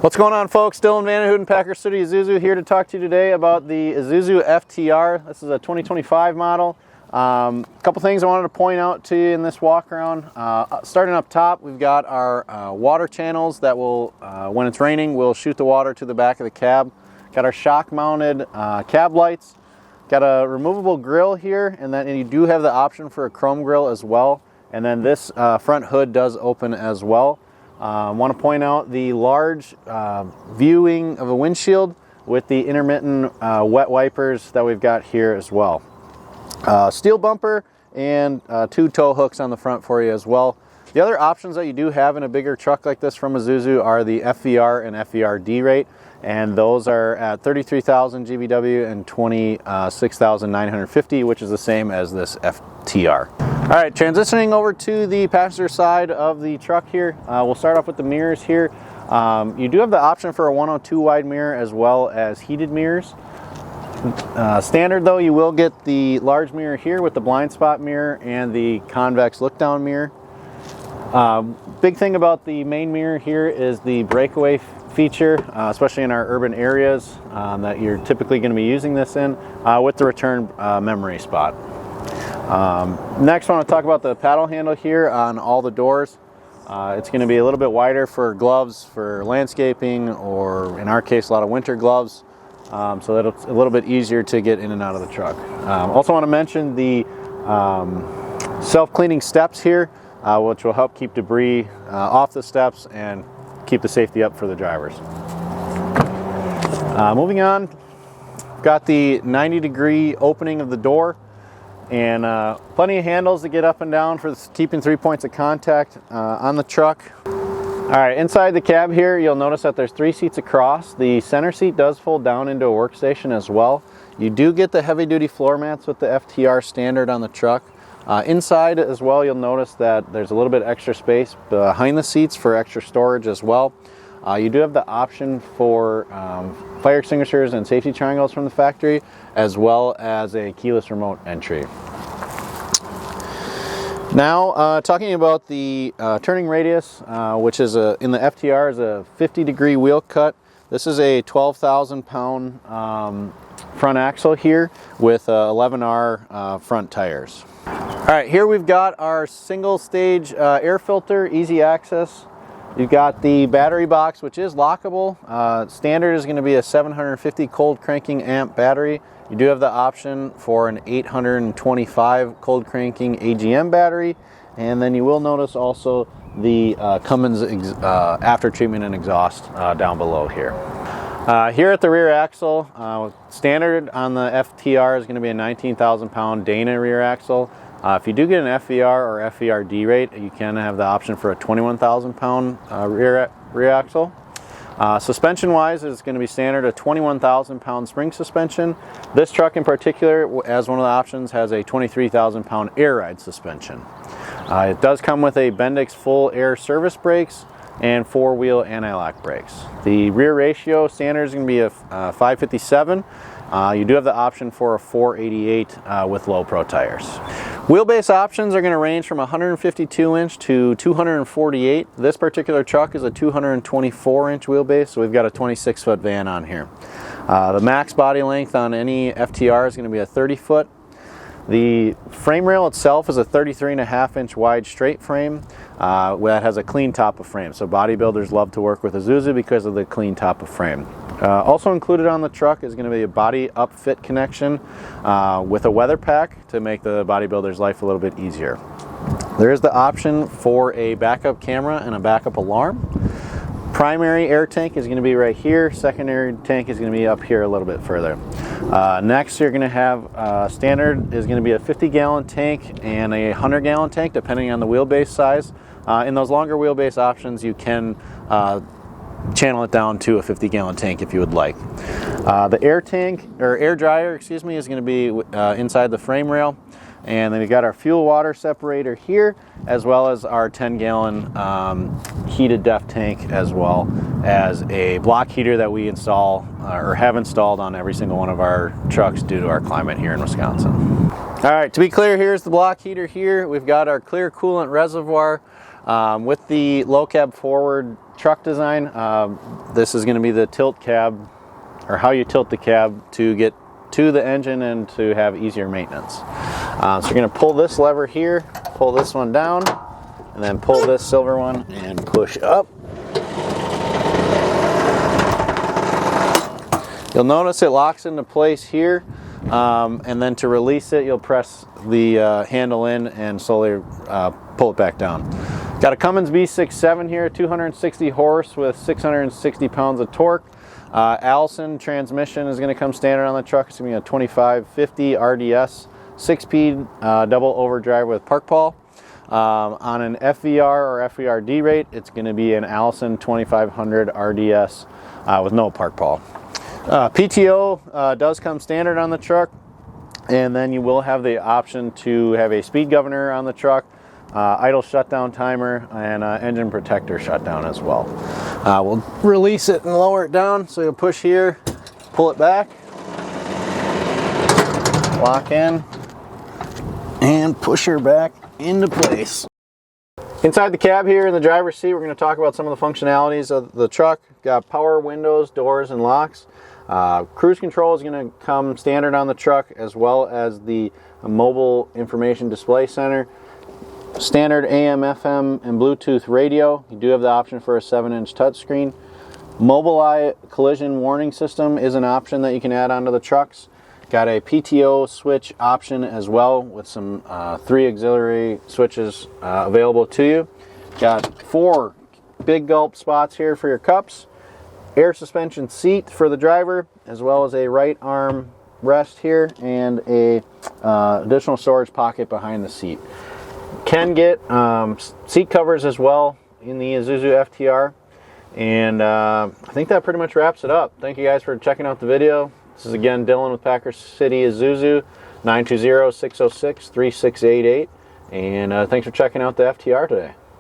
What's going on, folks? Dylan Vanderhood, Packer City Isuzu here to talk to you today about the Isuzu FTR. This is a 2025 model. A couple things I wanted to point out to you in this walk around. Starting up top, we've got our water channels that will, when it's raining, will shoot the water to the back of the cab. Got our shock mounted cab lights. Got a removable grille here, and then you do have the option for a chrome grille as well. And then this front hood does open as well. I want to point out the large viewing of a windshield with the intermittent wet wipers that we've got here as well. Steel bumper and two tow hooks on the front for you as well. The other options that you do have in a bigger truck like this from Isuzu are the FVR and FVR-D rate, and those are at 33,000 GVW and 26,950, which is the same as this FTR. All right, transitioning over to the passenger side of the truck here. We'll start off with the mirrors here. You do have the option for a 102 wide mirror as well as heated mirrors. Standard though, you will get the large mirror here with the blind spot mirror and the convex look down mirror. Big thing about the main mirror here is the breakaway feature, especially in our urban areas that you're typically going to be using this in, with the return memory spot. Next, I want to talk about the paddle handle here on all the doors. It's going to be a little bit wider for gloves for landscaping, or in our case, a lot of winter gloves, so that it's a little bit easier to get in and out of the truck. Also want to mention the self-cleaning steps here, which will help keep debris off the steps and keep the safety up for the drivers. Moving on, got the 90-degree opening of the door, and plenty of handles to get up and down for keeping 3 points of contact on the truck. All right, inside the cab here, you'll notice that there's 3 seats across. The center seat does fold down into a workstation as well. You do get the heavy-duty floor mats with the FTR standard on the truck. Inside as well, you'll notice that there's a little bit extra space behind the seats for extra storage as well. You do have the option for fire extinguishers and safety triangles from the factory, as well as a keyless remote entry. Now, talking about the turning radius, which is in the FTR is a 50-degree wheel cut. This is a 12,000 pound front axle here with 11R front tires. All right, here we've got our single stage air filter, easy access. You've got the battery box, which is lockable. Standard is going to be a 750 cold cranking amp battery. You do have the option for an 825 cold cranking AGM battery, and then you will notice also the Cummins after treatment and exhaust down below here. Here at the rear axle, standard on the FTR is going to be a 19,000 pound Dana rear axle. If you do get an FVR or FVR-D rate, you can have the option for a 21,000 pound rear axle. Suspension wise, it's going to be standard a 21,000 pound spring suspension. This truck in particular, as one of the options, has a 23,000 pound air ride suspension. It does come with a Bendix full air service brakes and 4-wheel anti-lock brakes. The rear ratio standard is going to be a 557. You do have the option for a 488 with low pro tires. Wheelbase options are going to range from 152 inch to 248. This particular truck is a 224 inch wheelbase, so we've got a 26 foot van on here. The max body length on any FTR is going to be a 30 foot. The frame rail itself is a 33.5 inch wide straight frame that has a clean top of frame. So bodybuilders love to work with Isuzu because of the clean top of frame. Also included on the truck is going to be a body upfit connection with a weather pack to make the bodybuilder's life a little bit easier. There is the option for a backup camera and a backup alarm. Primary air tank is going to be right here. Secondary tank is going to be up here a little bit further. Next, you're going to have standard is going to be a 50-gallon tank and a 100-gallon tank, depending on the wheelbase size. In those longer wheelbase options, you can channel it down to a 50-gallon tank if you would like. The air tank, or air dryer, excuse me, is going to be inside the frame rail. And then we got our fuel water separator here, as well as our 10-gallon heated DEF tank, as well as a block heater that we install or have installed on every single one of our trucks due to our climate here in Wisconsin. All right, to be clear, here's the block heater here. We've got our clear coolant reservoir with the low cab forward truck design. This is going to be the tilt cab, or how you tilt the cab to get to the engine and to have easier maintenance. So you're going to pull this lever here, pull this one down, and then pull this silver one and push up. You'll notice it locks into place here, and then to release it, you'll press the handle in and slowly pull it back down. Got a Cummins B67 here, 260 horse with 660 pounds of torque. Allison transmission is going to come standard on the truck. It's going to be a 2550 RDS 6-speed double overdrive with park pawl. On an FVR or FVRD rate, it's going to be an Allison 2500 RDS with no park pawl. PTO does come standard on the truck, and then you will have the option to have a speed governor on the truck, idle shutdown timer, and engine protector shutdown as well. We'll release it and lower it down, so you'll push here, pull it back, lock in, and push her back into place. Inside the cab here in the driver's seat, we're going to talk about some of the functionalities of the truck. Got power windows, doors, and locks. Cruise control is going to come standard on the truck, as well as the mobile information display center. Standard AM, FM, and Bluetooth radio. You do have the option for a 7-inch touchscreen. Mobileye collision warning system is an option that you can add onto the trucks. Got a PTO switch option as well, with some 3 auxiliary switches available to you. Got 4 big gulp spots here for your cups. Air suspension seat for the driver, as well as a right arm rest here and a additional storage pocket behind the seat. Can get seat covers as well in the Isuzu FTR. And I think that pretty much wraps it up. Thank you guys for checking out the video. This is again Dylan with Packer City Isuzu, 920-606-3688. And thanks for checking out the FTR today.